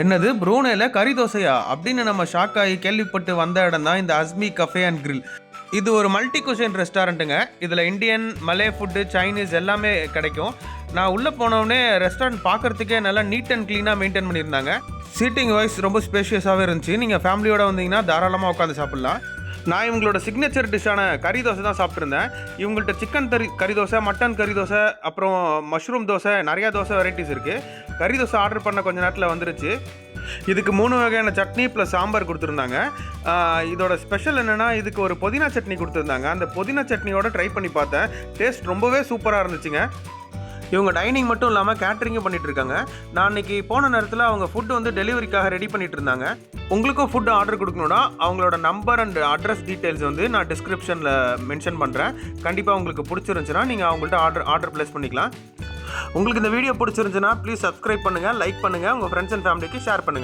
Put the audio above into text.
என்னது ப்ரூனேல கறி தோசையா அப்படின்னு நம்ம ஷாக் ஆகி கேள்விப்பட்டு வந்த இடம் தான் இந்த அஸ்மி கஃபே அண்ட் கிரில். இது ஒரு மல்டி குஷன் ரெஸ்டாரண்ட்டுங்க. இதில் இந்தியன், மலே ஃபுட்டு, சைனீஸ் எல்லாமே கிடைக்கும். நான் உள்ளே போனோடனே ரெஸ்டாரண்ட் பார்க்குறதுக்கே நல்லா நீட் அண்ட் க்ளீனாக மெயின்டைன் பண்ணியிருந்தாங்க. சீட்டிங் வைஸ் ரொம்ப ஸ்பேஷியஸாகவே இருந்துச்சு. நீங்கள் ஃபேமிலியோடு வந்தீங்கன்னா தாராளமாக உட்காந்து சாப்பிட்லாம். நான் இவங்களோட சிக்னேச்சர் டிஷ்ஷான கறி தோசை தான் சாப்பிட்ருந்தேன். இவங்கள்ட்ட சிக்கன் கறி தோசை, மட்டன் கறி தோசை, அப்புறம் மஷ்ரூம் தோசை, நிறையா தோசை வெரைட்டிஸ் இருக்குது. கறி தோசை ஆர்டர் பண்ண கொஞ்சம் நேரத்தில் வந்துருச்சு. இதுக்கு 3 வகையான சட்னி ப்ளஸ் சாம்பார் கொடுத்துருந்தாங்க. இதோட ஸ்பெஷல் என்னென்னா இதுக்கு ஒரு புதினா சட்னி கொடுத்துருந்தாங்க. அந்த புதினா சட்னியோட ட்ரை பண்ணி பார்த்தேன். டேஸ்ட் ரொம்பவே சூப்பராக இருந்துச்சுங்க. இவங்க டைனிங் மட்டும் இல்லாமல் கேட்ரிங்கும் பண்ணிட்டு இருக்காங்க. நான் அன்றைக்கி போன நேரத்தில் அவங்க ஃபுட்டு வந்து டெலிவரிக்காக ரெடி பண்ணிட்டு இருந்தாங்க. உங்களுக்கும் ஃபுட்டு ஆர்டர் கொடுக்கணுன்னா அவங்களோட நம்பர் அண்ட் அட்ரஸ் டீட்டெயில்ஸ் வந்து நான் டிஸ்கிரிப்ஷனில் மென்ஷன் பண்ணுறேன். கண்டிப்பாக உங்களுக்கு பிடிச்சிருந்துச்சுன்னா நீங்கள் அவங்கள்ட்ட ஆர்டர் ப்ளேஸ் பண்ணிக்கலாம். உங்களுக்கு இந்த வீடியோ பிடிச்சிருந்துச்சுன்னா ப்ளீஸ் சப்ஸ்கிரைப் பண்ணுங்கள், லைக் பண்ணுங்கள், உங்கள் ஃப்ரெண்ட்ஸ் அண்ட் ஃபேமிலிக்கு ஷேர் பண்ணுங்கள்.